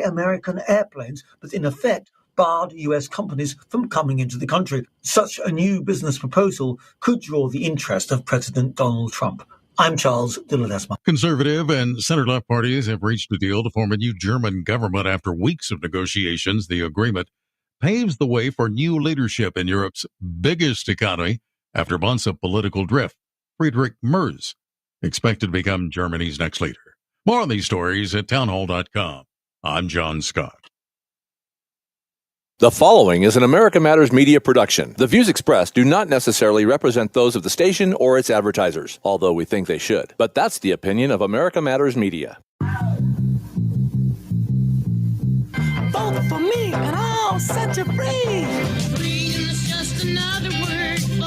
American airplanes, but in effect barred US companies from coming into the country. Such a new business proposal could draw the interest of President Donald Trump. I'm Charles de Ledesma. Conservative and center-left parties have reached a deal to form a new German government after weeks of negotiations. The agreement paves the way for new leadership in Europe's biggest economy after months of political drift. Friedrich Merz expected to become Germany's next leader. More on these stories at townhall.com. I'm John Scott. The following is an America Matters media production. The views expressed do not necessarily represent those of the station or its advertisers, although we think they should. But that's the opinion of America Matters Media. Vote for me and I'll set you free. Freedom is just another word for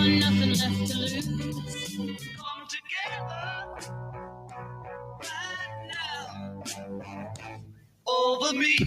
nothing left to lose. Come together right now over me.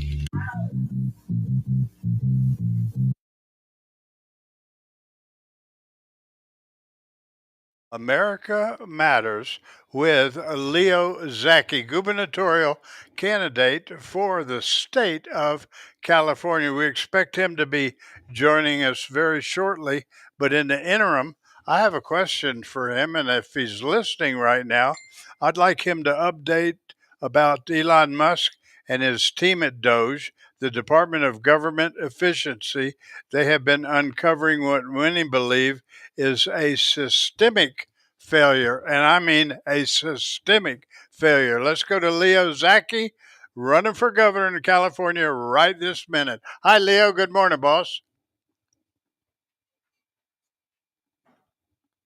America Matters with Leo Zacky, gubernatorial candidate for the state of California. We expect him to be joining us very shortly, but in the interim, I have a question for him, and if he's listening right now, I'd like him to update about Elon Musk and his team at Doge, the Department of Government Efficiency. They have been uncovering what many believe is a systemic failure, and I mean a systemic failure. Let's go to Leo Zacky, running for governor in California right this minute. Hi, Leo. Good morning, boss.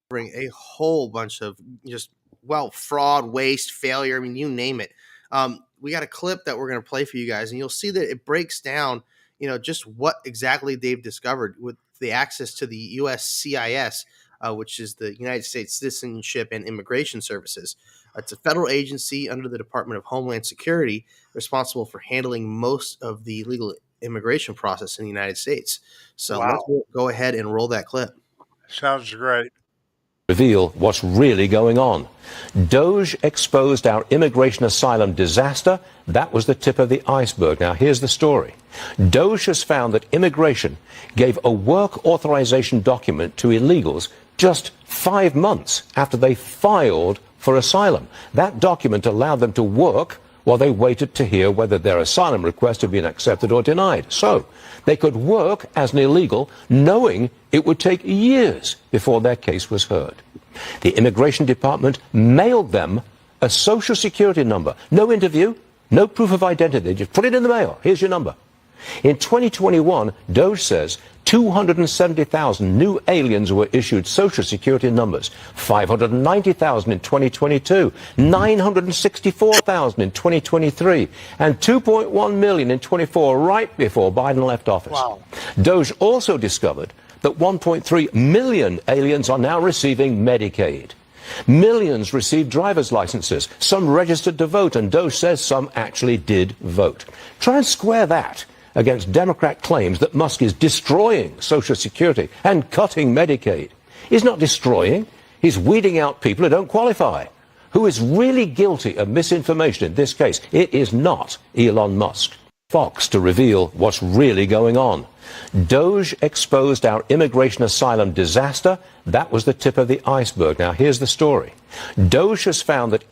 Bring a whole bunch of just, fraud, waste, failure. I mean, you name it. We got a clip that we're going to play for you guys, and you'll see that it breaks down, just what exactly they've discovered with the access to the USCIS, which is the United States Citizenship and Immigration Services. It's a federal agency under the Department of Homeland Security responsible for handling most of the legal immigration process in the United States. So Let's go ahead and roll that clip. Sounds great. Reveal what's really going on. Doge exposed our immigration asylum disaster. That was the tip of the iceberg. Now, here's the story. Doge has found that immigration gave a work authorization document to illegals just 5 months after they filed for asylum. That document allowed them to work while they waited to hear whether their asylum request had been accepted or denied. So they could work as an illegal, knowing it would take years before their case was heard. The Immigration Department mailed them a Social Security number. No interview, no proof of identity. Just put it in the mail. Here's your number. In 2021, Doge says 270,000 new aliens were issued Social Security numbers, 590,000 in 2022, 964,000 in 2023, and 2.1 million in 24, right before Biden left office. Wow. Doge also discovered that 1.3 million aliens are now receiving Medicaid. Millions received driver's licenses, some registered to vote, and Doge says some actually did vote. Try and square that against Democrat claims that Musk is destroying Social Security and cutting Medicaid. He's not destroying. He's weeding out people who don't qualify. Who is really guilty of misinformation in this case? It is not Elon Musk. Fox to reveal what's really going on. Doge exposed our immigration asylum disaster. That was the tip of the iceberg. Now, here's the story. Doge has found that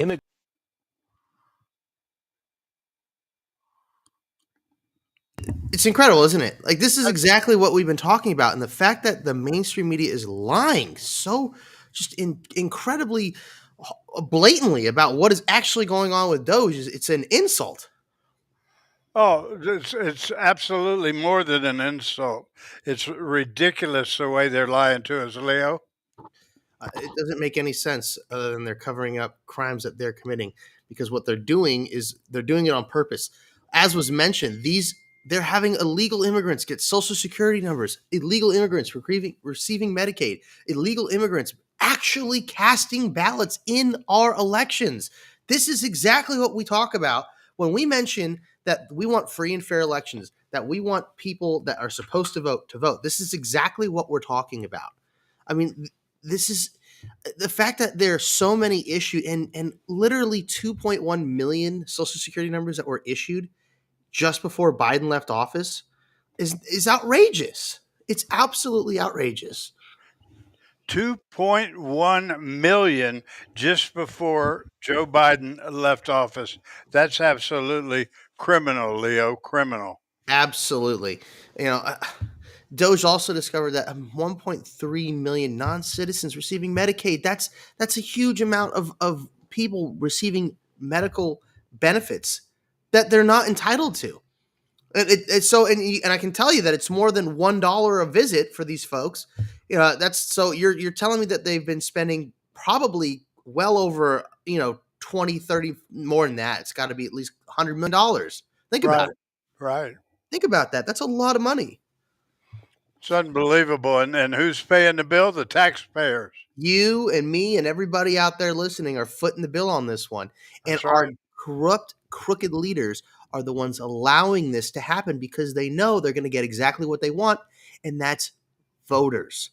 It's incredible, isn't it? Like, this is exactly what we've been talking about. And the fact that the mainstream media is lying so just incredibly blatantly about what is actually going on with Doge, it's an insult. Oh, it's absolutely more than an insult. It's ridiculous the way they're lying to us, Leo. It doesn't make any sense other than they're covering up crimes that they're committing, because what they're doing is they're doing it on purpose. As was mentioned, they're having illegal immigrants get Social Security numbers, illegal immigrants receiving Medicaid, illegal immigrants actually casting ballots in our elections. This is exactly what we talk about when we mention that we want free and fair elections, that we want people that are supposed to vote. This is exactly what we're talking about. I mean, this is the fact that there are so many issued and literally 2.1 million Social Security numbers that were issued just before Biden left office is outrageous. It's absolutely outrageous. 2.1 million just before Joe Biden left office. That's absolutely criminal, Leo. Criminal. Absolutely. You know, Doge also discovered that 1.3 million non-citizens receiving Medicaid. That's a huge amount of people receiving medical benefits that they're not entitled to. It's so, and I can tell you that it's more than $1 a visit for these folks. You know, that's so you're telling me that they've been spending probably well over 20, 30 more than that. It's got to be at least $100 million. Think about Right. it. Right. Think about that. That's a lot of money. It's unbelievable. And who's paying the bill? The taxpayers. You and me and everybody out there listening are footing the bill on this one. And That's our right. corrupt, crooked leaders are the ones allowing this to happen because they know they're going to get exactly what they want, and that's voters.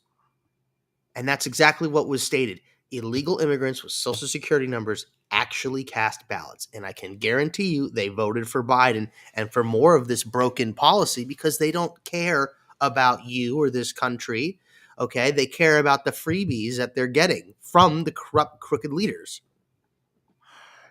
And that's exactly what was stated. Illegal immigrants with Social Security numbers actually cast ballots. And I can guarantee you they voted for Biden and for more of this broken policy because they don't care about you or this country. Okay. They care about the freebies that they're getting from the corrupt, crooked leaders.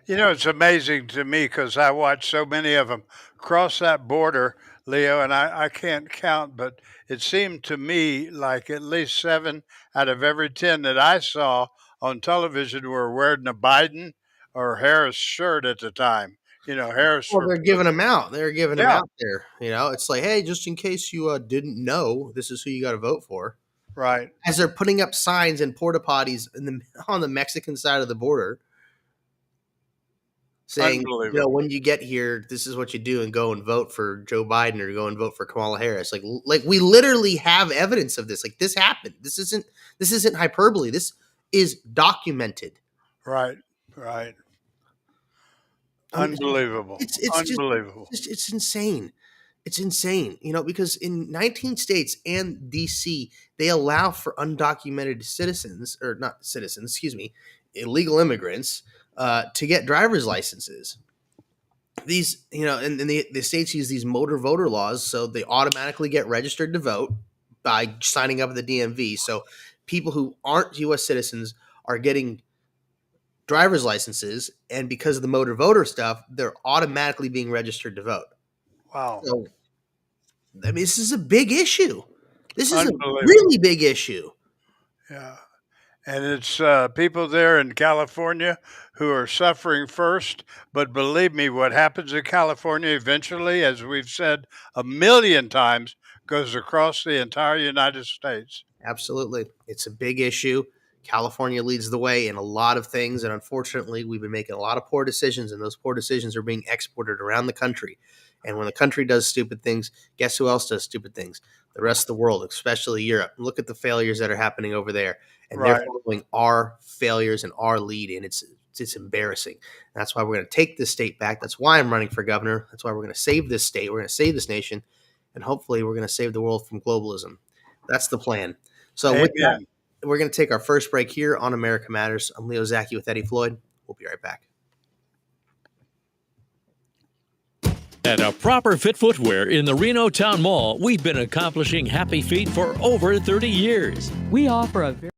You know, it's amazing to me because I watch so many of them cross that border, Leo, and I can't count, but it seemed to me like at least 7 out of every 10 that I saw on television were wearing a Biden or Harris shirt at the time. Harris Well, for they're giving them out. They're giving them yeah, out there. It's like, hey, just in case you didn't know, this is who you got to vote for. right. As they're putting up signs and porta potties on the Mexican side of the border, saying, Unbelievable. when you get here, this is what you do, and go and vote for Joe Biden or go and vote for Kamala Harris. Like we literally have evidence of this. Like this happened. This isn't hyperbole. This is documented. Right. Right. I mean, Unbelievable. it's just Unbelievable. it's insane. It's insane, because in 19 states and DC, they allow for undocumented citizens, or not citizens, excuse me, illegal immigrants to get driver's licenses. These, and the states use these motor voter laws, so they automatically get registered to vote by signing up at the DMV. So people who aren't U.S. citizens are getting driver's licenses, and because of the motor voter stuff, they're automatically being registered to vote. Wow. So, I mean, this is a big issue. This is a Unbelievable. really big issue. Yeah. And it's people there in California who are suffering first. But believe me, what happens in California eventually, as we've said a million times, goes across the entire United States. Absolutely. It's a big issue. California leads the way in a lot of things. And unfortunately, we've been making a lot of poor decisions, and those poor decisions are being exported around the country. And when the country does stupid things, guess who else does stupid things? The rest of the world, especially Europe. Look at the failures that are happening over there. And Right. they're following our failures and our lead. And it's embarrassing. That's why we're going to take this state back. That's why I'm running for governor. That's why we're going to save this state. We're going to save this nation. And hopefully we're going to save the world from globalism. That's the plan. So with that, Amen. we're going to take our first break here on America Matters. I'm Leo Zacky with Eddie Floyd. We'll be right back. At A Proper Fit Footwear in the Reno Town Mall, we've been accomplishing happy feet for over 30 years. We offer a very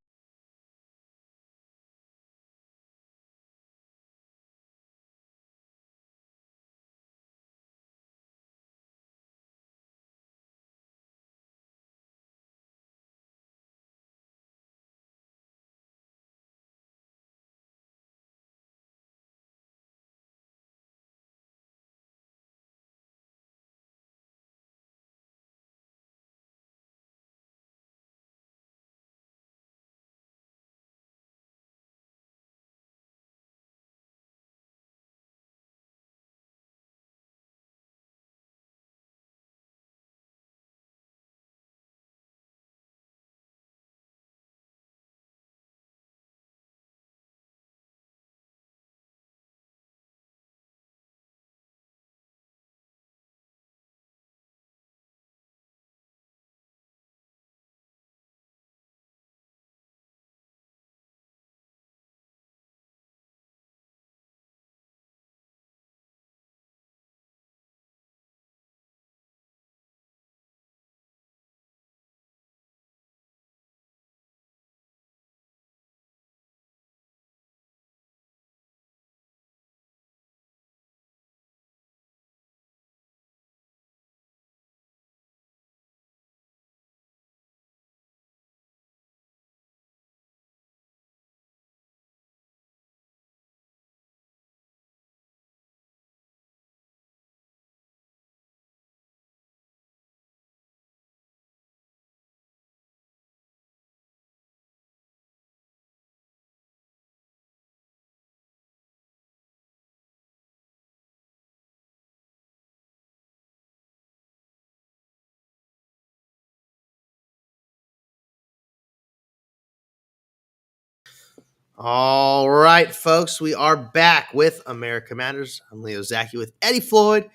All right, folks, we are back with America Matters. I'm Leo Zacky with Eddie Floyd,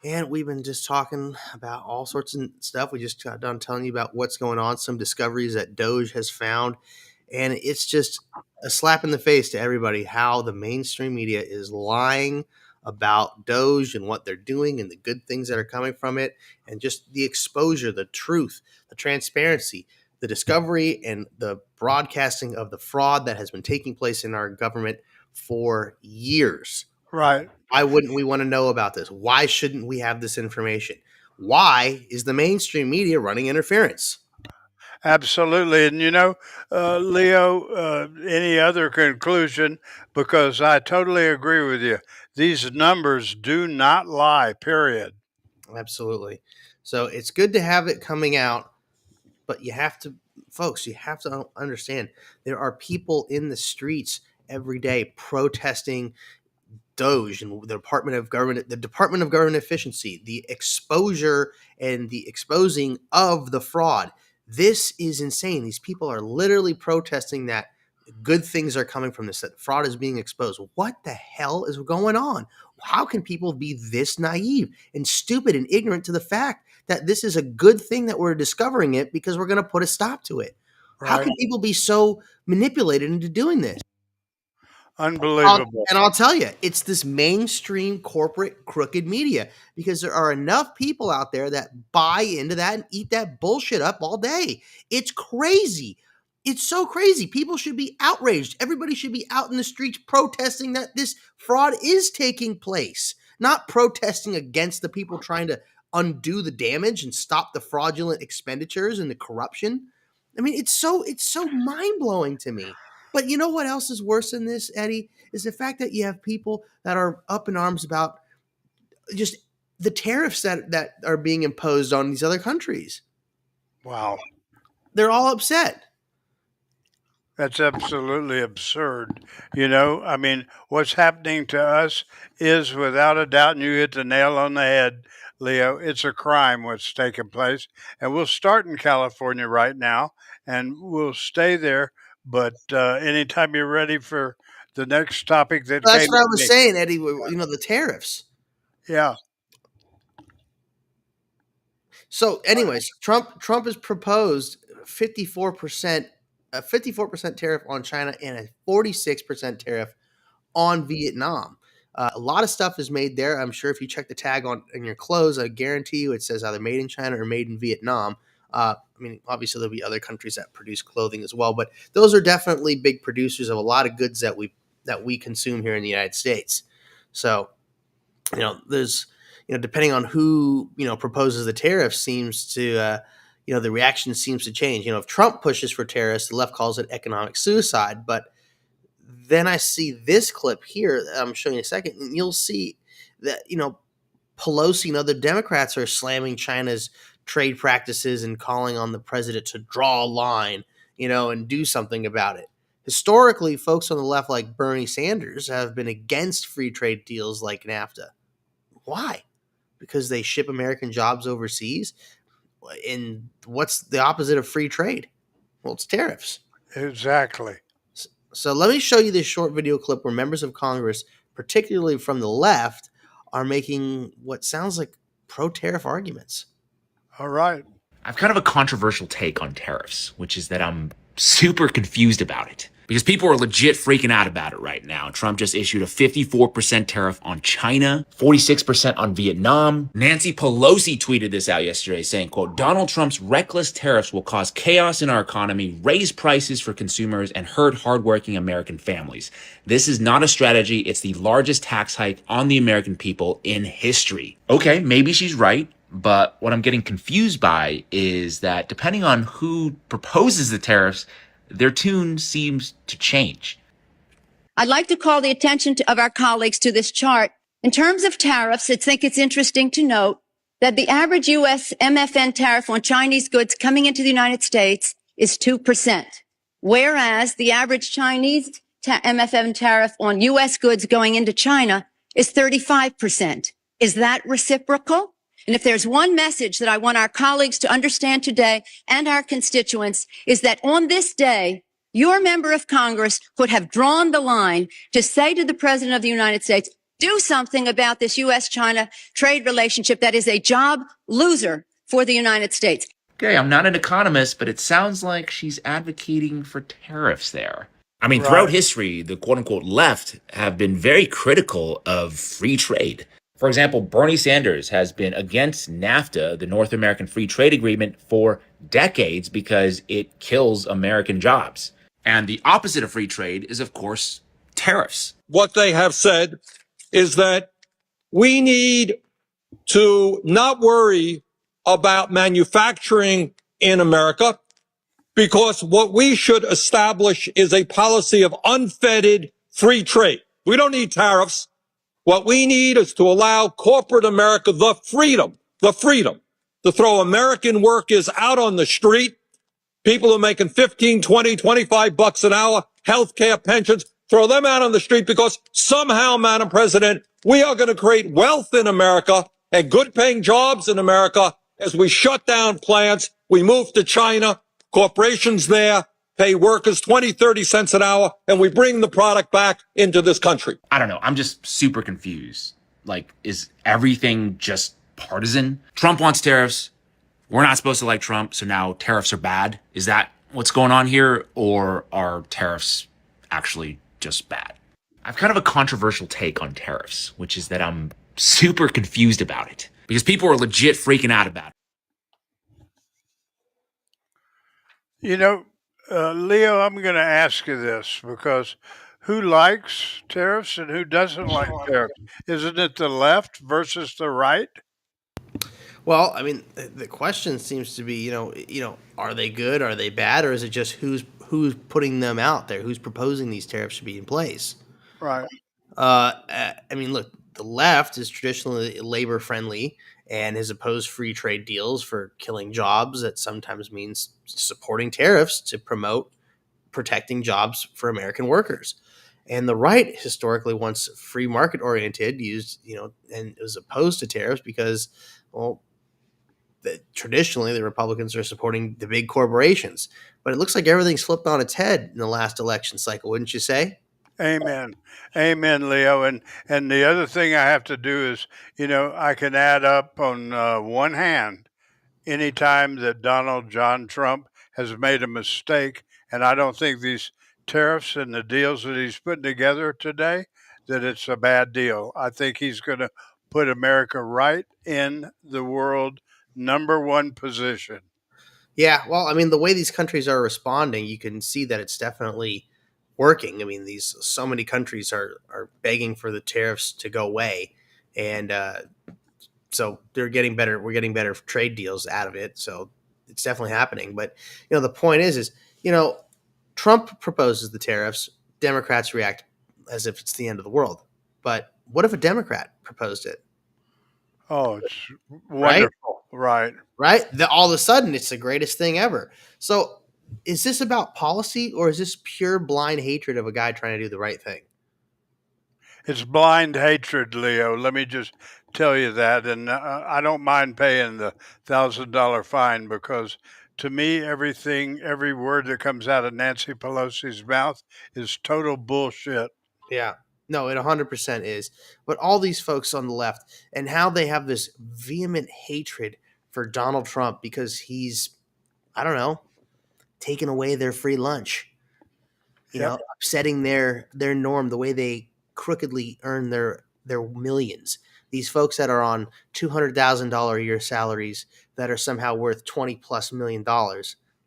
and we've been just talking about all sorts of stuff. We just got done telling you about what's going on, some discoveries that Doge has found, and it's just a slap in the face to everybody how the mainstream media is lying about Doge and what they're doing and the good things that are coming from it, and just the exposure, the truth, the transparency, the discovery and the broadcasting of the fraud that has been taking place in our government for years. Right. Why wouldn't we want to know about this? Why shouldn't we have this information? Why is the mainstream media running interference? Absolutely. And, Leo, any other conclusion? Because I totally agree with you. These numbers do not lie, period. Absolutely. So it's good to have it coming out, but you have to, folks, you have to understand there are people in the streets every day protesting Doge and the Department of Government Efficiency, the exposure and the exposing of the fraud. This is insane. These people are literally protesting that good things are coming from this, that fraud is being exposed. What the hell is going on? How can people be this naive and stupid and ignorant to the fact that this is a good thing that we're discovering it because we're going to put a stop to it? Right. How can people be so manipulated into doing this? Unbelievable. I'll tell you, it's this mainstream corporate crooked media because there are enough people out there that buy into that and eat that bullshit up all day. It's crazy. It's so crazy. People should be outraged. Everybody should be out in the streets protesting that this fraud is taking place, not protesting against the people trying to undo the damage and stop the fraudulent expenditures and the corruption. I mean, it's so mind-blowing to me. But you know what else is worse than this, Eddie, is the fact that you have people that are up in arms about just the tariffs that are being imposed on these other countries. Wow. They're all upset. That's absolutely absurd. I mean, what's happening to us is without a doubt, and you hit the nail on the head, Leo, it's a crime what's taking place. And we'll start in California right now, and we'll stay there. But anytime you're ready for the next topic that that's what I was saying, Eddie, the tariffs. Yeah. So anyways, Trump has proposed 54% tariff on China and a 46% tariff on Vietnam. A lot of stuff is made there. I'm sure if you check the tag on your clothes, I guarantee you it says either made in China or made in Vietnam. I mean, obviously there'll be other countries that produce clothing as well, but those are definitely big producers of a lot of goods that we consume here in the United States. So, there's, depending on who, proposes the tariff seems to, the reaction seems to change. If Trump pushes for tariffs, the left calls it economic suicide. But then I see this clip here that I'm showing you in a second, and you'll see that, Pelosi and other Democrats are slamming China's trade practices and calling on the president to draw a line, and do something about it. Historically, folks on the left like Bernie Sanders have been against free trade deals like NAFTA. Why? Because they ship American jobs overseas. And what's the opposite of free trade? Well, it's tariffs. Exactly. So let me show you this short video clip where members of Congress, particularly from the left, are making what sounds like pro-tariff arguments. All right. I have kind of a controversial take on tariffs, which is that I'm super confused about it. Because people are legit freaking out about it right now. Trump just issued a 54% tariff on China, 46% on Vietnam. Nancy Pelosi tweeted this out yesterday saying, quote, Donald Trump's reckless tariffs will cause chaos in our economy, raise prices for consumers, and hurt hardworking American families. This is not a strategy. It's the largest tax hike on the American people in history. Okay, maybe she's right. But what I'm getting confused by is that depending on who proposes the tariffs, their tune seems to change. I'd like to call the attention of our colleagues to this chart. In terms of tariffs, I think it's interesting to note that the average U.S. MFN tariff on Chinese goods coming into the United States is 2%, whereas the average Chinese MFN tariff on U.S. goods going into China is 35%. Is that reciprocal? And if there's one message that I want our colleagues to understand today and our constituents is that on this day, your member of Congress could have drawn the line to say to the President of the United States, do something about this U.S.-China trade relationship that is a job loser for the United States. Okay, I'm not an economist, but it sounds like she's advocating for tariffs there. I mean, Right. throughout history, the quote-unquote left have been very critical of free trade. For example, Bernie Sanders has been against NAFTA, the North American Free Trade Agreement, for decades because it kills American jobs. And the opposite of free trade is, of course, tariffs. What they have said is that we need to not worry about manufacturing in America because what we should establish is a policy of unfettered free trade. We don't need tariffs. What we need is to allow corporate America the freedom to throw American workers out on the street, people who are making 15, 20, 25 bucks an hour, healthcare, pensions, throw them out on the street because somehow, Madam President, we are going to create wealth in America and good paying jobs in America as we shut down plants. We move to China, corporations there pay workers 20, 30 cents an hour, and we bring the product back into this country. I don't know. I'm just super confused. Like, is everything just partisan? Trump wants tariffs. We're not supposed to like Trump, so now tariffs are bad. Is that what's going on here? Or are tariffs actually just bad? I have kind of a controversial take on tariffs, which is that I'm super confused about it because people are legit freaking out about it. You know, Leo, I'm going to ask you this because who likes tariffs and who doesn't like tariffs? Isn't it the left versus the right? Well, I mean, the question seems to be, are they good? Are they bad? Or is it just who's putting them out there? Who's proposing these tariffs should be in place? Right. I mean, look, the left is traditionally labor friendly and has opposed free trade deals for killing jobs. That sometimes means supporting tariffs to promote protecting jobs for American workers. And the right historically wants free market oriented, and was opposed to tariffs because, well, traditionally the Republicans are supporting the big corporations. But it looks like everything's flipped on its head in the last election cycle, wouldn't you say? Amen. Amen, Leo. And the other thing I have to do is, I can add up on one hand any time that Donald John Trump has made a mistake. And I don't think these tariffs and the deals that he's putting together today, that it's a bad deal. I think he's going to put America right in the world #1 position. Yeah, well, I mean, the way these countries are responding, you can see that it's definitely working. I mean, so many countries are begging for the tariffs to go away, and so they're getting better. We're getting better trade deals out of it, so it's definitely happening. But the point is Trump proposes the tariffs, Democrats react as if it's the end of the world. But what if a Democrat proposed it? Oh, it's wonderful, right? All of a sudden, it's the greatest thing ever. So, is this about policy or is this pure blind hatred of a guy trying to do the right thing? It's blind hatred, Leo. Let me just tell you that. And I don't mind paying the $1,000 fine because to me, every word that comes out of Nancy Pelosi's mouth is total bullshit. Yeah. No, it 100% is. But all these folks on the left and how they have this vehement hatred for Donald Trump because he's, I don't know, taking away their free lunch, upsetting their norm, the way they crookedly earn their millions. These folks that are on $200,000 a year salaries that are somehow worth $20+ million,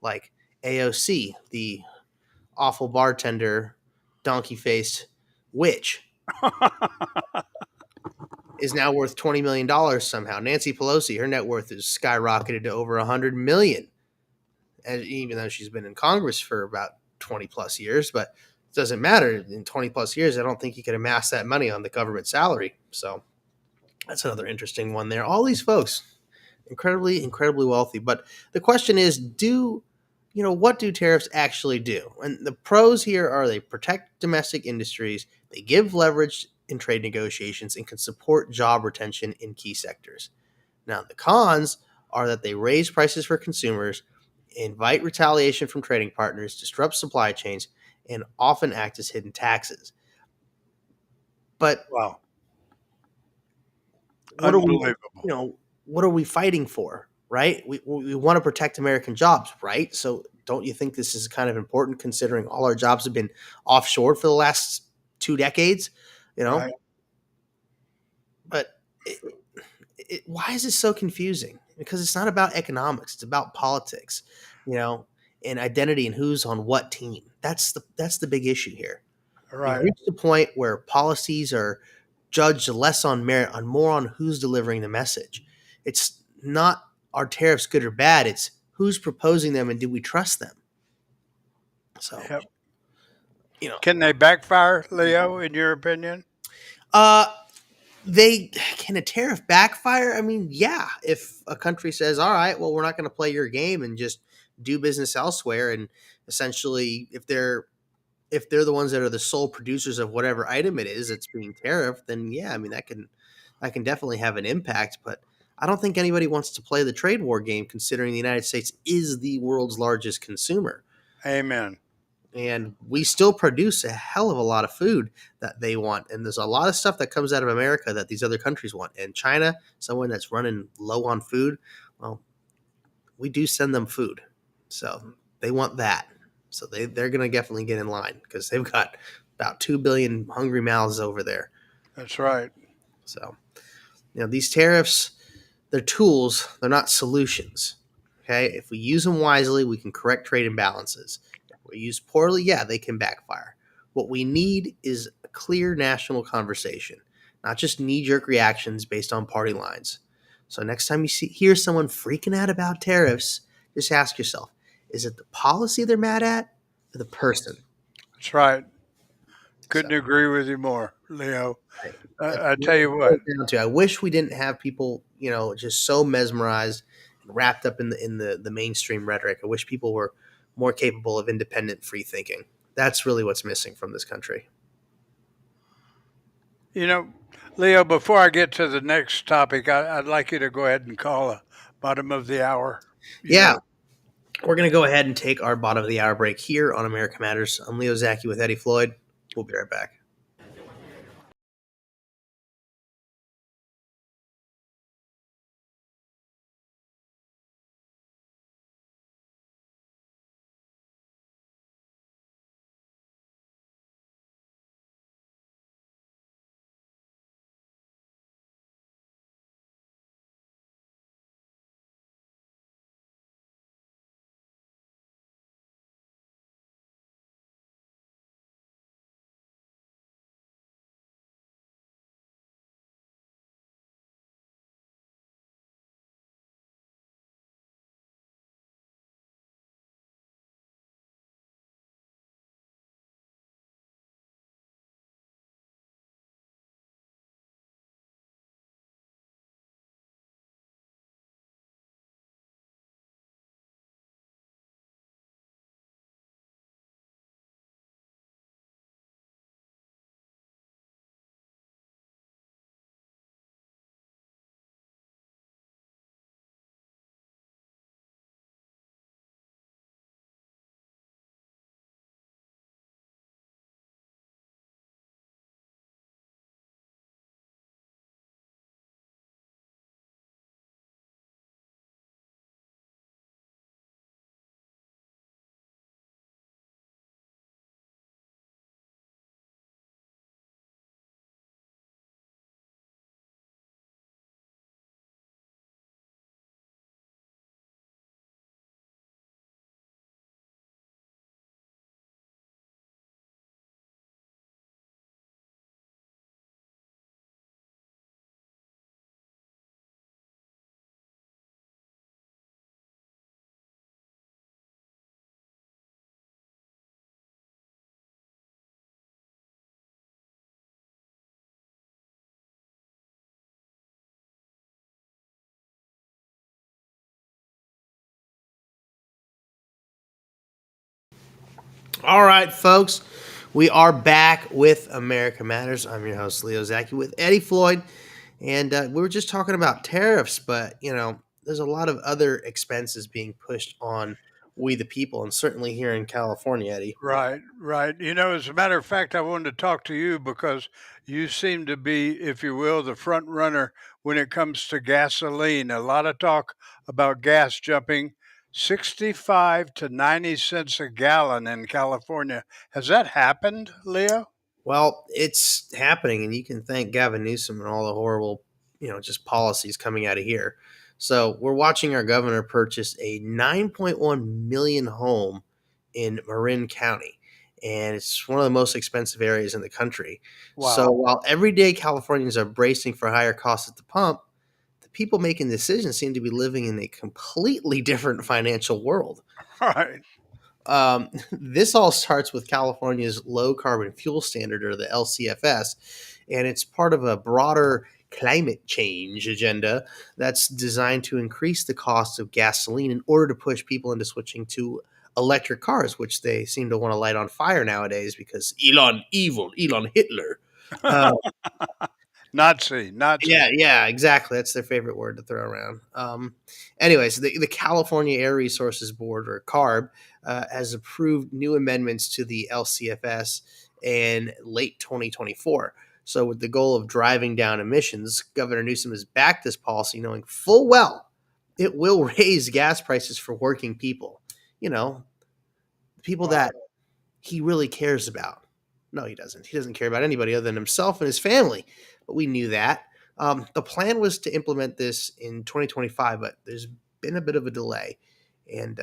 like AOC, the awful bartender, donkey-faced witch, is now worth $20 million somehow. Nancy Pelosi, her net worth is skyrocketed to over $100 million. And even though she's been in Congress for about 20+ years, but it doesn't matter. In 20+ years, I don't think you could amass that money on the government salary. So that's another interesting one there. All these folks, incredibly, incredibly wealthy. But the question is, what do tariffs actually do? And the pros here are they protect domestic industries, they give leverage in trade negotiations, and can support job retention in key sectors. Now, the cons are that they raise prices for consumers invite retaliation from trading partners, disrupt supply chains, and often act as hidden taxes. But Wow. what are we, Unbelievable. what are we fighting for, right? We want to protect American jobs, right? So don't you think this is kind of important considering all our jobs have been offshored for the last 2 decades, Right. But why is this so confusing? Because it's not about economics; it's about politics, and identity and who's on what team. That's the big issue here. Right. We've reached the point where policies are judged less on merit, on more on who's delivering the message. It's not are tariffs good or bad? It's who's proposing them and do we trust them? So, Can they backfire, Leo, in your opinion? Can a tariff backfire? I mean, yeah. If a country says, "All right, well, we're not going to play your game and just do business elsewhere," and essentially, if they're the ones that are the sole producers of whatever item it is that's being tariffed, then yeah, I mean that can definitely have an impact. But I don't think anybody wants to play the trade war game, considering the United States is the world's largest consumer. Amen. And we still produce a hell of a lot of food that they want. And there's a lot of stuff that comes out of America that these other countries want. And China, someone that's running low on food, well, we do send them food. So they want that. So they're going to definitely get in line because they've got about 2 billion hungry mouths over there. That's right. So, these tariffs, they're tools. They're not solutions. Okay. If we use them wisely, we can correct trade imbalances. If we use poorly, yeah, they can backfire. What we need is a clear national conversation, not just knee-jerk reactions based on party lines. So next time you hear someone freaking out about tariffs, just ask yourself, is it the policy they're mad at or the person? That's right. Couldn't agree with you more, Leo. I tell you what. I wish we didn't have people, just so mesmerized and wrapped up in the mainstream rhetoric. I wish people were more capable of independent free thinking. That's really what's missing from this country. Leo, before I get to the next topic, I'd like you to go ahead and call a bottom of the hour. Yeah. We're going to go ahead and take our bottom of the hour break here on America Matters. I'm Leo Zacky with Eddie Floyd. We'll be right back. All right, folks, we are back with America Matters. I'm your host, Leo Zacky, with Eddie Floyd. And we were just talking about tariffs, but, there's a lot of other expenses being pushed on we the people, and certainly here in California, Eddie. Right, right. As a matter of fact, I wanted to talk to you because you seem to be, if you will, the front runner when it comes to gasoline. A lot of talk about gas jumping 65 to 90 cents a gallon in California. Has that happened, Leo? Well, it's happening, and you can thank Gavin Newsom and all the horrible, just policies coming out of here. So we're watching our governor purchase a 9.1 million home in Marin County, and it's one of the most expensive areas in the country. Wow. So while everyday Californians are bracing for higher costs at the pump, the people making decisions seem to be living in a completely different financial world. Right. This all starts with California's low carbon fuel standard, or the LCFS, and it's part of a broader climate change agenda that's designed to increase the cost of gasoline in order to push people into switching to electric cars, which they seem to want to light on fire nowadays because Elon Hitler. Nazi. Yeah, exactly. That's their favorite word to throw around. Anyways, the California Air Resources Board, or CARB, has approved new amendments to the LCFS in late 2024. So with the goal of driving down emissions, Governor Newsom has backed this policy, knowing full well it will raise gas prices for working people. People that he really cares about. No, he doesn't. He doesn't care about anybody other than himself and his family. But we knew that. The plan was to implement this in 2025, but there's been a bit of a delay. And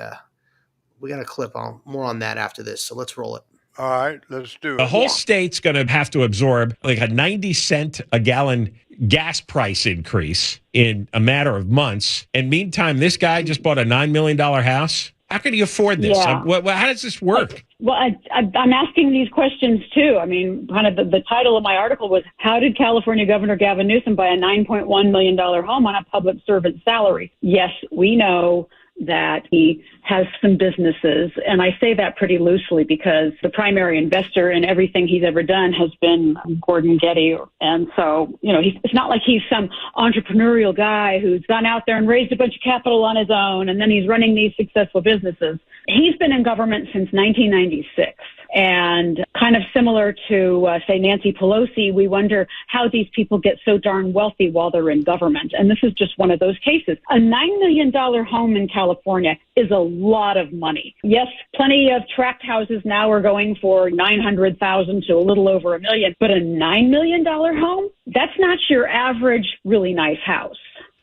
we got a clip more on that after this. So let's roll it. All right, let's do it. The whole state's going to have to absorb like a 90 cent a gallon gas price increase in a matter of months. And meantime, this guy just bought a $9 million house. How can he afford this? Yeah. How does this work? Well, I'm asking these questions too. I mean, kind of the title of my article was, how did California Governor Gavin Newsom buy a $9.1 million home on a public servant salary? Yes, we know that he has some businesses. And I say that pretty loosely because the primary investor in everything he's ever done has been Gordon Getty. And so, it's not like he's some entrepreneurial guy who's gone out there and raised a bunch of capital on his own, and then he's running these successful businesses. He's been in government since 1996. And kind of similar to, say, Nancy Pelosi, we wonder how these people get so darn wealthy while they're in government. And this is just one of those cases. A $9 million home in California is a lot of money. Yes, plenty of tract houses now are going for $900,000 to a little over $1 million. But a $9 million home, that's not your average really nice house.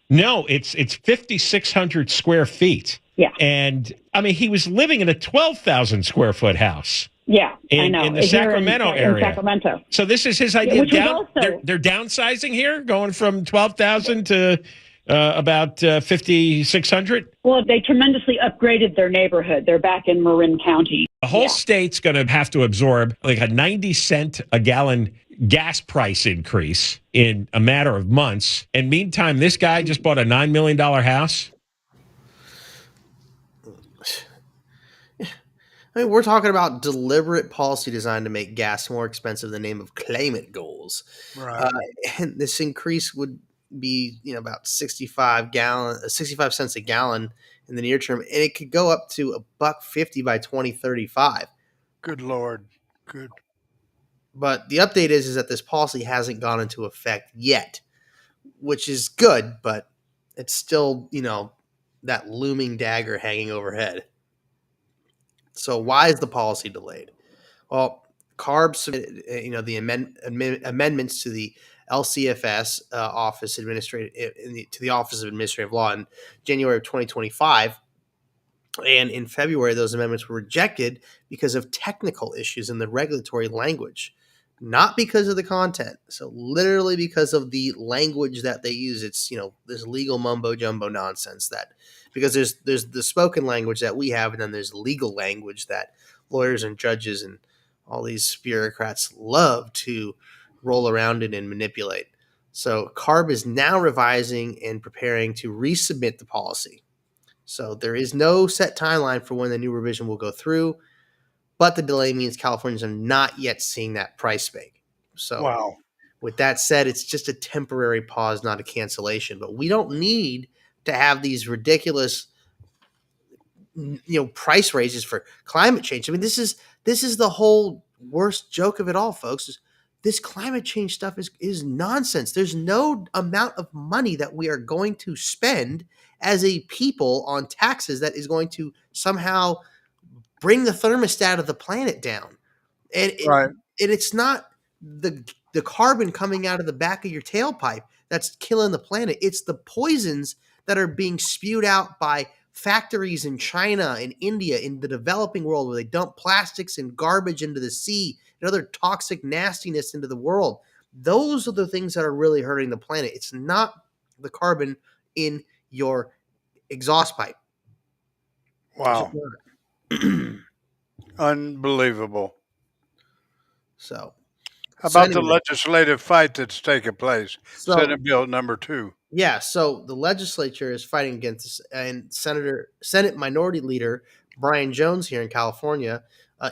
No, it's 5,600 square feet. Yeah. And I mean, he was living in a 12,000 square foot house. Yeah, I know. In the Sacramento area. In Sacramento. So this is his idea. Yeah, they're downsizing here, going from 12,000 to about 5,600. Well, they tremendously upgraded their neighborhood. They're back in Marin County. The whole state's going to have to absorb like a 90 cent a gallon gas price increase in a matter of months. And meantime, this guy just bought a $9 million house. I mean, we're talking about deliberate policy designed to make gas more expensive in the name of climate goals. Right. And this increase would be, about 65 cents a gallon in the near term, and it could go up to $1.50 by 2035. Good Lord. Good. But the update is that this policy hasn't gone into effect yet, which is good, but it's still, that looming dagger hanging overhead. So why is the policy delayed? Well, CARB submitted, the amendments to the LCFS Office to the Office of Administrative Law in January of 2025, and in February those amendments were rejected because of technical issues in the regulatory language, not because of the content. So literally because of the language that they use. It's this legal mumbo jumbo nonsense that. Because there's the spoken language that we have, and then there's legal language that lawyers and judges and all these bureaucrats love to roll around in and manipulate. So CARB is now revising and preparing to resubmit the policy. So there is no set timeline for when the new revision will go through, but the delay means Californians are not yet seeing that price spike. So wow. With that said, it's just a temporary pause, not a cancellation. But we don't need to have these ridiculous price raises for climate change. I mean, this is the whole worst joke of it all, folks. This climate change stuff is nonsense. There's no amount of money that we are going to spend as a people on taxes that is going to somehow bring the thermostat of the planet down. And it's not the carbon coming out of the back of your tailpipe that's killing the planet. It's the poisons that are being spewed out by factories in China and India, in the developing world, where they dump plastics and garbage into the sea and other toxic nastiness into the world. Those are the things that are really hurting the planet. It's not the carbon in your exhaust pipe. Wow. Unbelievable. So, how about the legislative fight that's taken place? Senate Bill number 2. Yeah, so the legislature is fighting against this, and Senate Minority Leader Brian Jones here in California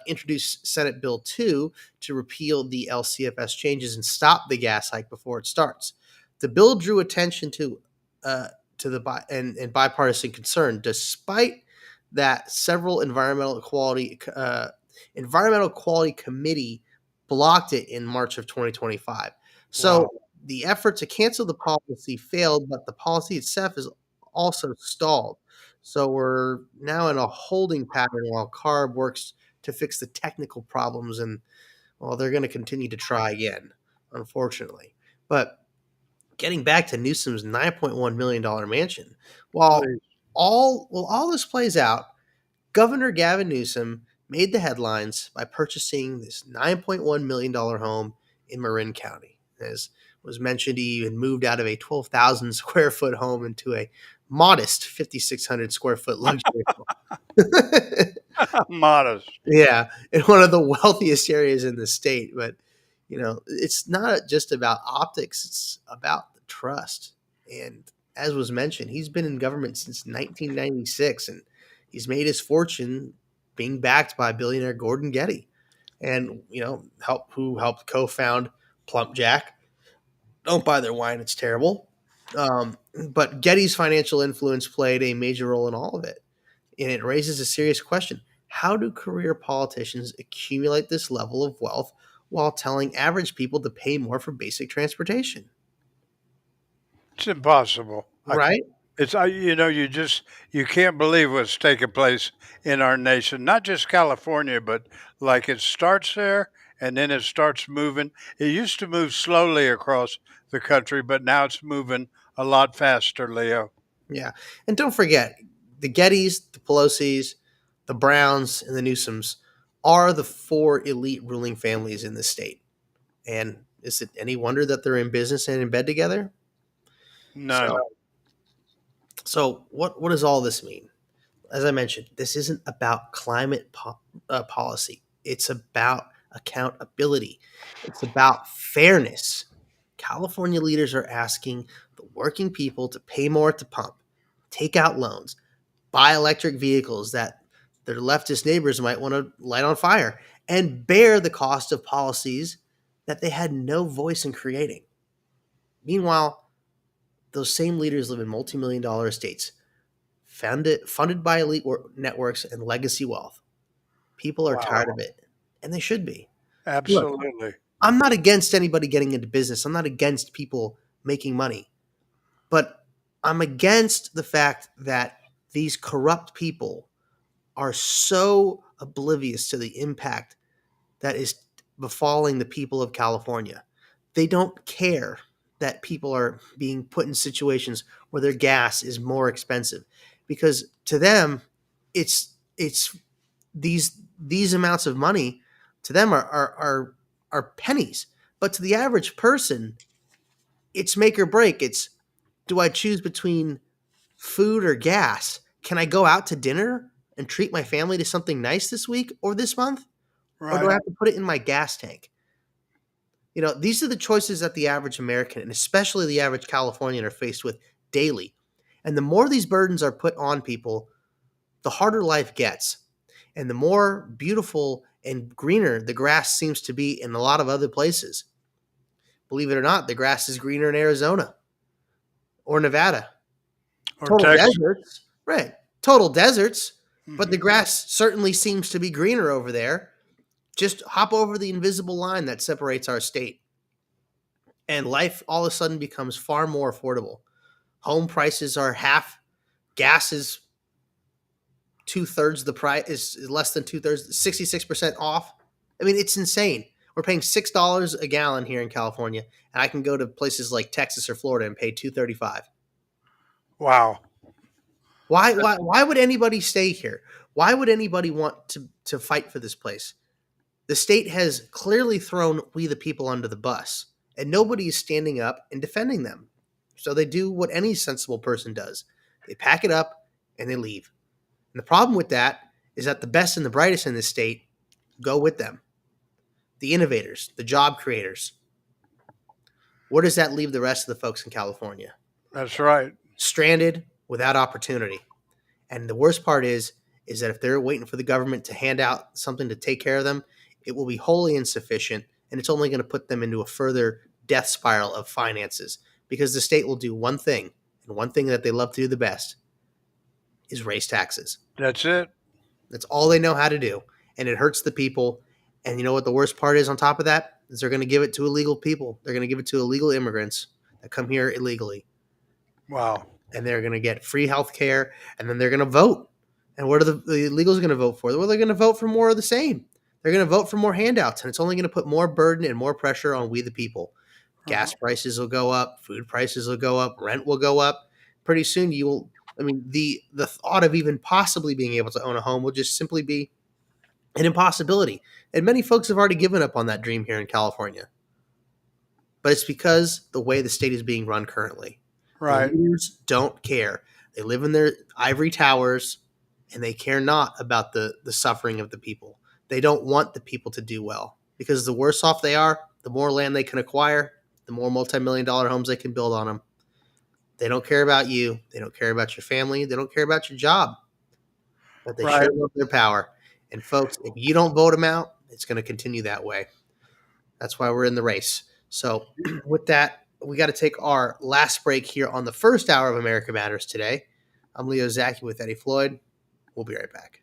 introduced Senate Bill 2 to repeal the LCFS changes and stop the gas hike before it starts. The bill drew attention to the bipartisan concern, despite that several environmental quality committee blocked it in March of 2025. So the effort to cancel the policy failed, but the policy itself is also stalled. So we're now in a holding pattern while CARB works to fix the technical problems, and they're going to continue to try again, unfortunately. But getting back to Newsom's $9.1 million mansion, while all this plays out, Governor Gavin Newsom made the headlines by purchasing this $9.1 million home in Marin County. As was mentioned, he even moved out of a 12,000 square foot home into a modest 5,600 square foot luxury home. Modest. Yeah, in one of the wealthiest areas in the state. But, it's not just about optics. It's about the trust. And as was mentioned, he's been in government since 1996, and he's made his fortune being backed by billionaire Gordon Getty, and who helped co-found Plump Jack. Don't buy their wine; it's terrible. But Getty's financial influence played a major role in all of it, and it raises a serious question: how do career politicians accumulate this level of wealth while telling average people to pay more for basic transportation? It's impossible, right? It's you can't believe what's taking place in our nation, not just California, but like it starts there and then it starts moving. It used to move slowly across the country, but now it's moving a lot faster, Leo. Yeah. And don't forget, the Gettys, the Pelosi's, the Browns, and the Newsoms are the 4 elite ruling families in the state. And is it any wonder that they're in business and in bed together? No. So what does all this mean? As I mentioned, this isn't about climate policy. It's about accountability. It's about fairness. California leaders are asking the working people to pay more at the pump, take out loans, buy electric vehicles that their leftist neighbors might want to light on fire, and bear the cost of policies that they had no voice in creating. Meanwhile, those same leaders live in multi-million-dollar estates, funded by elite networks and legacy wealth. People are tired of it, and they should be. Absolutely. Look, I'm not against anybody getting into business. I'm not against people making money. But I'm against the fact that these corrupt people are so oblivious to the impact that is befalling the people of California. They don't care that people are being put in situations where their gas is more expensive, because to them, it's these amounts of money to them are pennies, but to the average person, it's make or break. It's, do I choose between food or gas? Can I go out to dinner and treat my family to something nice this week or this month? Right. Or do I have to put it in my gas tank? These are the choices that the average American, and especially the average Californian, are faced with daily. And the more these burdens are put on people, the harder life gets. And the more beautiful and greener the grass seems to be in a lot of other places. Believe it or not, the grass is greener in Arizona or Nevada. Or Total Texas. deserts. Right. Total deserts. But the grass certainly seems to be greener over there. Just hop over the invisible line that separates our state. And life all of a sudden becomes far more affordable. Home prices are half. Gas is 2/3 the price, is less than 2/3, 66% off. I mean, it's insane. We're paying $6 a gallon here in California, and I can go to places like Texas or Florida and pay $2.35. Wow. Why would anybody stay here? Why would anybody want to fight for this place? The state has clearly thrown we the people under the bus, and nobody is standing up and defending them. So they do what any sensible person does. They pack it up and they leave. And the problem with that is that the best and the brightest in this state go with them. The innovators, the job creators. Where does that leave the rest of the folks in California? That's right. Stranded, without opportunity. And the worst part is that if they're waiting for the government to hand out something to take care of them, it will be wholly insufficient, and it's only going to put them into a further death spiral of finances, because the state will do one thing, and one thing that they love to do the best is raise taxes. That's it. That's all they know how to do, and it hurts the people. And you know what the worst part is on top of that? Is they're going to give it to illegal people. They're going to give it to illegal immigrants that come here illegally. Wow. And they're going to get free health care, and then they're going to vote. And what are the illegals going to vote for? Well, they're going to vote for more of the same. They're going to vote for more handouts, and it's only going to put more burden and more pressure on we the people. Gas prices will go up. Food prices will go up. Rent will go up. Pretty soon the thought of even possibly being able to own a home will just simply be an impossibility. And many folks have already given up on that dream here in California. But it's because the way the state is being run currently. Right. The leaders don't care. They live in their ivory towers, and they care not about the suffering of the people. They don't want the people to do well, because the worse off they are, the more land they can acquire, the more multi-million-dollar homes they can build on them. They don't care about you. They don't care about your family. They don't care about your job. But they sure love their power. And folks, if you don't vote them out, it's going to continue that way. That's why we're in the race. So with that, we got to take our last break here on the first hour of America Matters today. I'm Leo Zacky with Eddie Floyd. We'll be right back.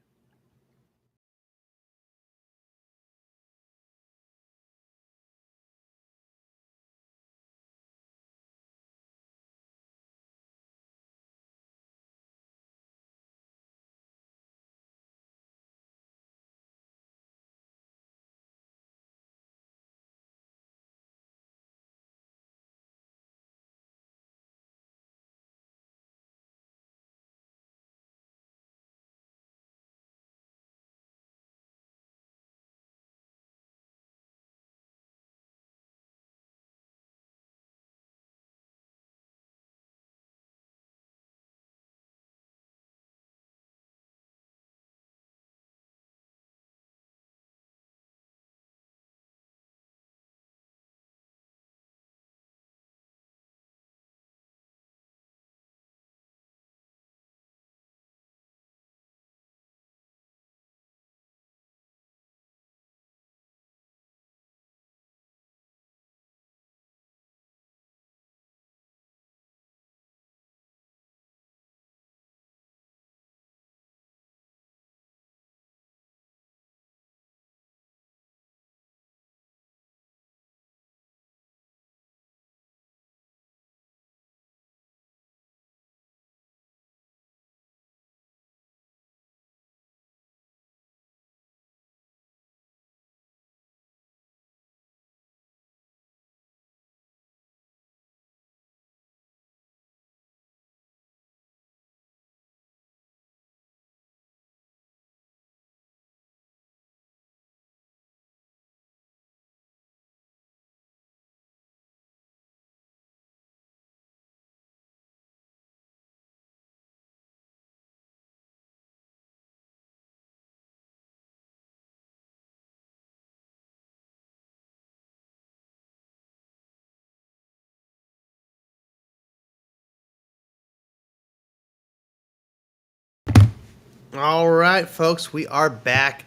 All right, folks, we are back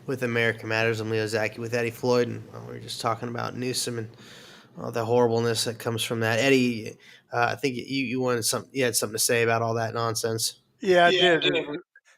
with America Matters. I'm Leo Zacky with Eddie Floyd, and we were just talking about Newsom and the horribleness that comes from that. Eddie, I think you had something to say about all that nonsense. Yeah, I did.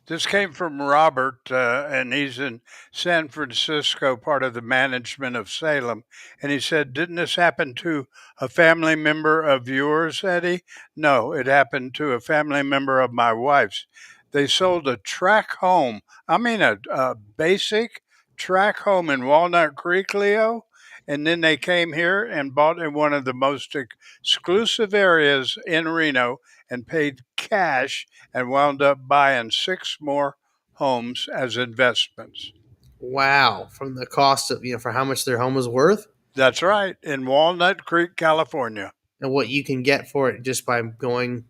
This came from Robert, and he's in San Francisco, part of the management of Salem. And he said, "Didn't this happen to a family member of yours, Eddie?" "No, it happened to a family member of my wife's. They sold a track home. I mean, a basic track home in Walnut Creek, Leo. And then they came here and bought in one of the most exclusive areas in Reno and paid cash and wound up buying 6 more homes as investments." Wow, from the cost of for how much their home was worth. That's right, in Walnut Creek, California. And what you can get for it just by going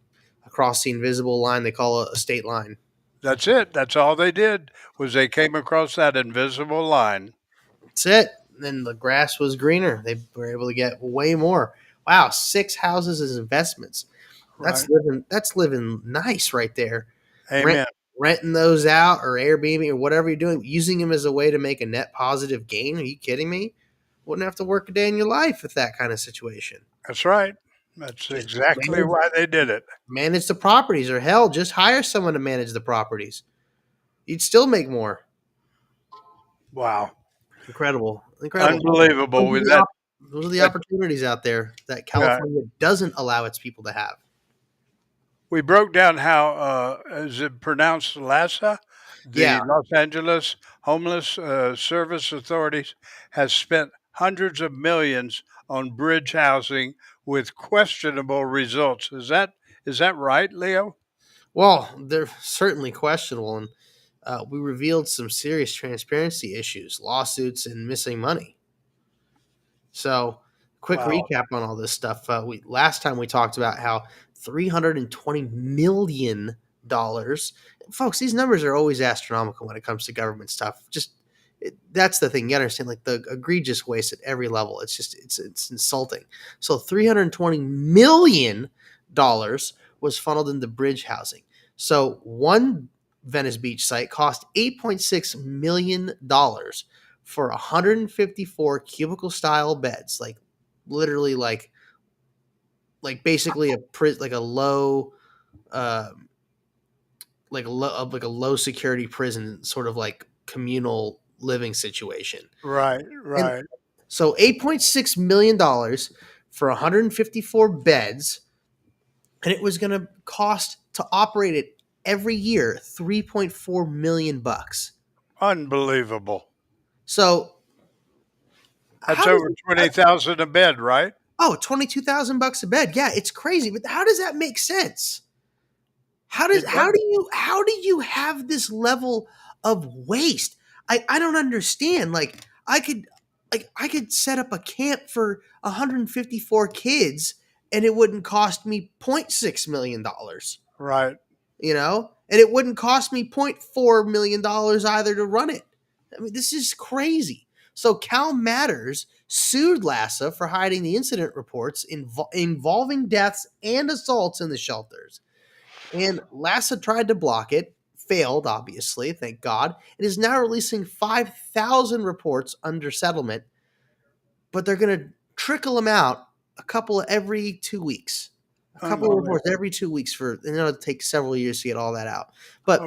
across the invisible line they call a state line. That's it. That's all they did was they came across that invisible line. That's it. Then the grass was greener. They were able to get way more. Wow, 6 houses as investments. That's Right. living nice right there. Amen. Renting those out or Airbnb or whatever you're doing, using them as a way to make a net positive gain. Are you kidding me? Wouldn't have to work a day in your life with that kind of situation. That's right. That's exactly why they did it. Manage the properties, or hell, just hire someone to manage the properties. You'd still make more. Wow. Incredible. Unbelievable. With that, Those are the opportunities out there that California doesn't allow its people to have. we broke down how, is it pronounced LASA? The Los Angeles Homeless Service Authorities has spent hundreds of millions on bridge housing with questionable results. Is that right, Leo? Well, they're certainly questionable, and we revealed some serious transparency issues, lawsuits, and missing money. So, quick recap on all this stuff. Last time we talked about how $320 million. Folks, these numbers are always astronomical when it comes to government stuff. That's the thing. You gotta understand, like, the egregious waste at every level. It's insulting. So $320 million was funneled into bridge housing. So one Venice Beach site cost $8.6 million for 154 cubicle style beds, like literally like basically a low like a low security prison, sort of like communal living situation. Right. And so $8.6 million for 154 beds, and it was going to cost to operate it every year $3.4 million. Unbelievable. So that's over $20,000 a bed, right? Oh, $22,000 a bed. Yeah, it's crazy. But how does that make sense? How do you have this level of waste? I don't understand. I could set up a camp for 154 kids and it wouldn't cost me $0.6 million. Right. And it wouldn't cost me $0.4 million either to run it. I mean, this is crazy. So Cal Matters sued LASA for hiding the incident reports involving deaths and assaults in the shelters. And LASA tried to block it, failed, obviously, thank God. It is now releasing 5,000 reports under settlement, but they're going to trickle them out a couple every 2 weeks. A couple of reports every 2 weeks it'll take several years to get all that out. But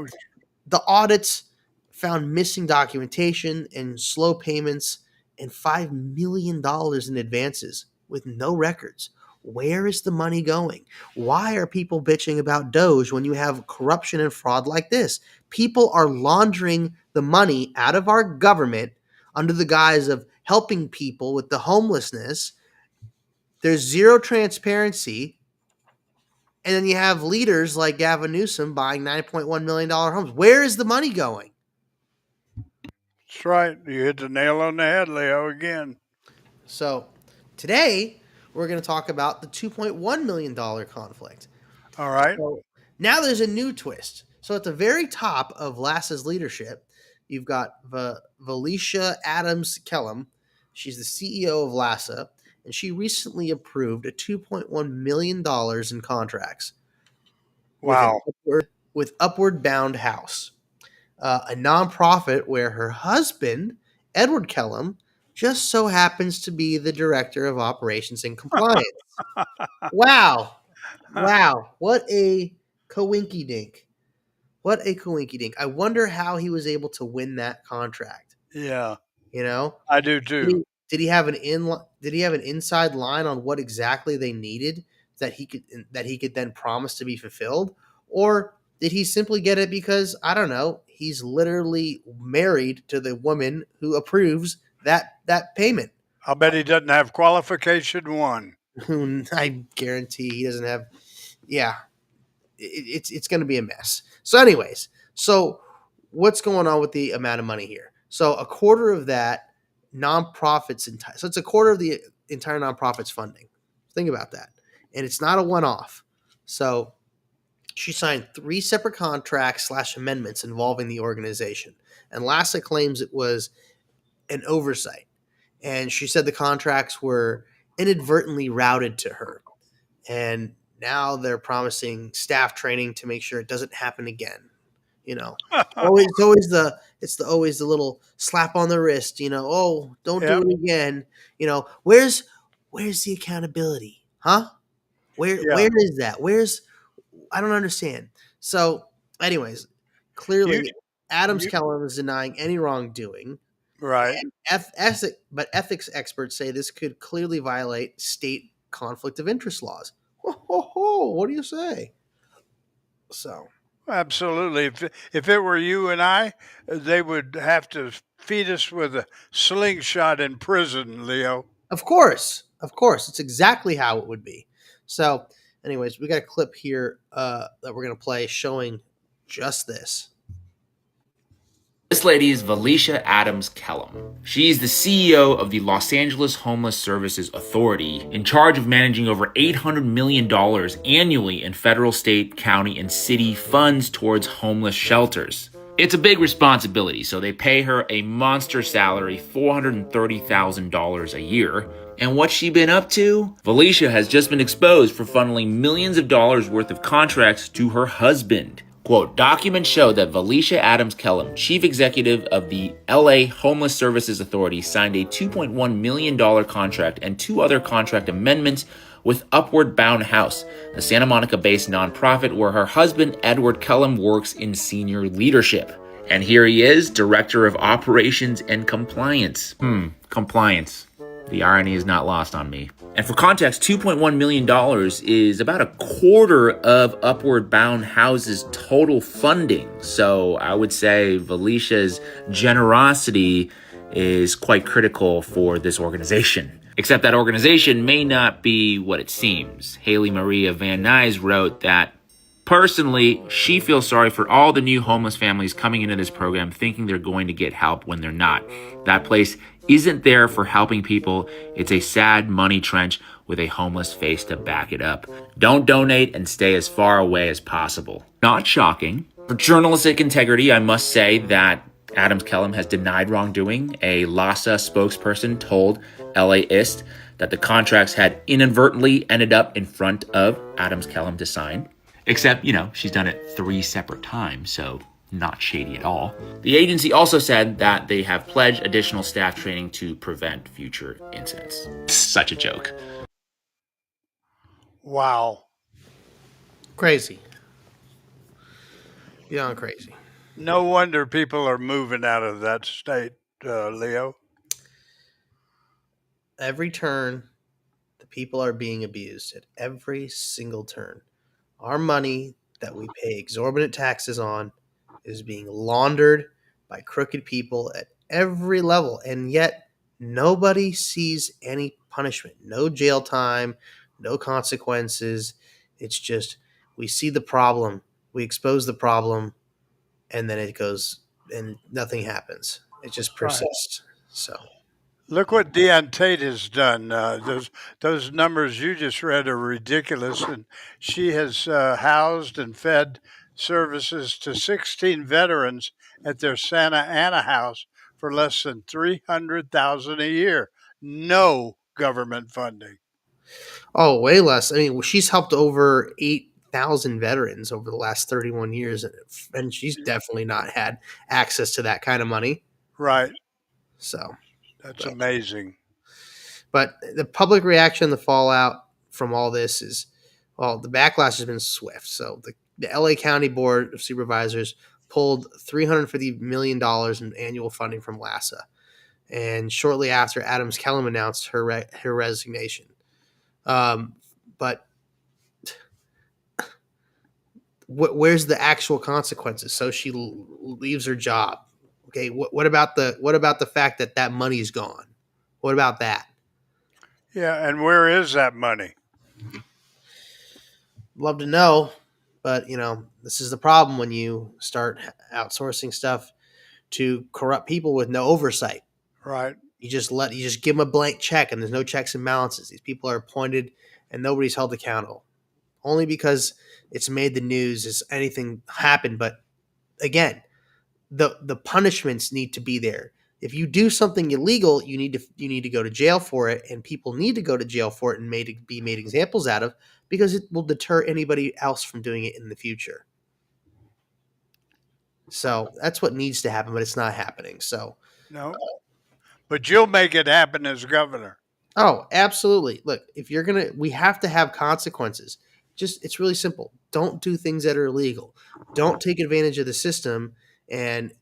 the audits found missing documentation and slow payments and $5 million in advances with no records. Where is the money going? Why are people bitching about Doge when you have corruption and fraud like this? People are laundering the money out of our government under the guise of helping people with the homelessness. There's zero transparency. And then you have leaders like Gavin Newsom buying $9.1 million homes. Where is the money going? That's right. You hit the nail on the head, Leo, again. So today we're going to talk about the $2.1 million conflict. All right. So now there's a new twist. So at the very top of LASA's leadership, you've got Valicia Adams Kellum. She's the CEO of LASA, and she recently approved a $2.1 million in contracts. Wow. With Upward Bound House, a nonprofit where her husband, Edward Kellum, just so happens to be the director of operations and compliance. Wow. What a coinky-dink. What a coinky-dink. I wonder how he was able to win that contract. Yeah, You know? I do Did too. did he have an inside line on what exactly they needed that he could then promise to be fulfilled? Or did he simply get it because, I don't know, he's literally married to the woman who approves that payment? I'll bet he doesn't have qualification one. I guarantee he doesn't have. Yeah, it's going to be a mess. So, anyways, what's going on with the amount of money here? So, a quarter of that nonprofits so it's a quarter of the entire nonprofits funding. Think about that, and it's not a one-off. So, she signed 3 separate contracts / amendments involving the organization, and Lassa claims it was an oversight. And she said the contracts were inadvertently routed to her. And now they're promising staff training to make sure it doesn't happen again. You know, always the little slap on the wrist. You know, oh, don't do it again. You know, where's the accountability, huh? Where is that? I don't understand. So, anyways, clearly Adams Kellum is denying any wrongdoing. Right. But ethics experts say this could clearly violate state conflict of interest laws. What do you say? So, absolutely. If it were you and I, they would have to feed us with a slingshot in prison, Leo. Of course. It's exactly how it would be. So, anyways, we got a clip here that we're going to play showing just this. This lady is Valicia Adams Kellum. She's the CEO of the Los Angeles Homeless Services Authority, in charge of managing over $800 million annually in federal, state, county, and city funds towards homeless shelters. It's a big responsibility, so they pay her a monster salary, $430,000 a year. And what's she been up to? Valicia has just been exposed for funneling millions of dollars worth of contracts to her husband. Quote, documents show that Valicia Adams Kellum, chief executive of the LA Homeless Services Authority, signed a $2.1 million contract and 2 other contract amendments with Upward Bound House, a Santa Monica-based nonprofit where her husband, Edward Kellum, works in senior leadership. And here he is, Director of Operations and Compliance. Compliance. The irony is not lost on me. And for context, $2.1 million is about a quarter of Upward Bound House's total funding. So I would say Valicia's generosity is quite critical for this organization. Except that organization may not be what it seems. Haley Maria Van Nuys wrote that, personally, she feels sorry for all the new homeless families coming into this program thinking they're going to get help when they're not. That place isn't there for helping people. It's a sad money trench with a homeless face to back it up. Don't donate and stay as far away as possible. Not shocking. For journalistic integrity, I must say that Adams Kellum has denied wrongdoing. A LASA spokesperson told LAist that the contracts had inadvertently ended up in front of Adams Kellum to sign. Except, she's done it 3 separate times, so not shady at all. The agency also said that they have pledged additional staff training to prevent future incidents. Such a joke. Wow. Crazy. Beyond crazy. No wonder people are moving out of that state, Leo. Every turn, the people are being abused at every single turn. Our money that we pay exorbitant taxes on is being laundered by crooked people at every level, and yet nobody sees any punishment, no jail time, no consequences. It's just we see the problem, we expose the problem, and then it goes and nothing happens. It just persists. Right. So look what Deanne Tate has done. Those numbers you just read are ridiculous, and she has housed and fed services to 16 veterans at their Santa Ana house for less than $300,000 a year. No government funding. Oh, way less. I mean, she's helped over 8,000 veterans over the last 31 years, and she's definitely not had access to that kind of money. Right. So that's amazing. But the public reaction, the fallout from all this is, well, the backlash has been swift. So the LA County Board of Supervisors pulled $350 million in annual funding from LASA. And shortly after, Adams Kellum announced her resignation. But where's the actual consequences? So she leaves her job. Okay, what about the fact that money's gone? What about that? Yeah, and where is that money? Love to know, but this is the problem when you start outsourcing stuff to corrupt people with no oversight. Right. You just give them a blank check, and there's no checks and balances. These people are appointed, and nobody's held accountable. Only because it's made the news has anything happened. But again, the punishments need to be there. If you do something illegal, you need to go to jail for it, and people need to go to jail for it and be made examples out of, because it will deter anybody else from doing it in the future. So that's what needs to happen, but it's not happening. So no, but you'll make it happen as governor. Oh, absolutely. Look, we have to have consequences. It's really simple. Don't do things that are illegal. Don't take advantage of the system, and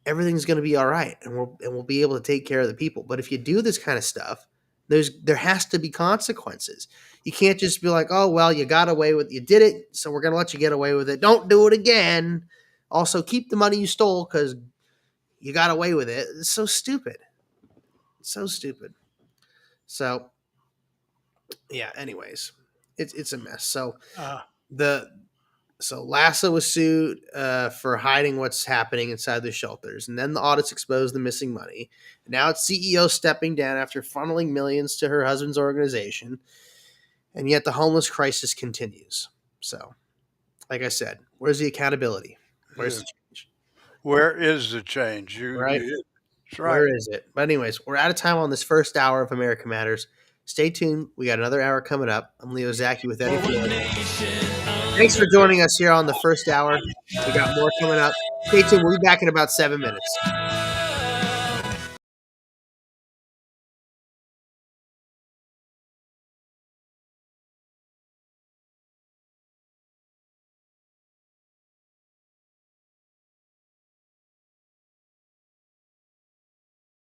everything's going to be all right, and we'll be able to take care of the people. But if you do this kind of stuff, there has to be consequences. You can't just be like, oh, well, you did it, so we're going to let you get away with it. Don't do it again. Also, keep the money you stole because you got away with it. It's so stupid. So stupid. So, yeah, anyways, it's a mess. So LASA was sued for hiding what's happening inside the shelters, and then the audits exposed the missing money. And now it's CEO stepping down after funneling millions to her husband's organization, and yet the homeless crisis continues. So, like I said, where's the accountability? Where's the change? Where is the change? Right? That's right. Where is it? But anyways, we're out of time on this first hour of America Matters. Stay tuned. We got another hour coming up. I'm Leo Zacky with Eddie Florida. Thanks for joining us here on the first hour. We got more coming up. Stay tuned. We'll be back in about 7 minutes.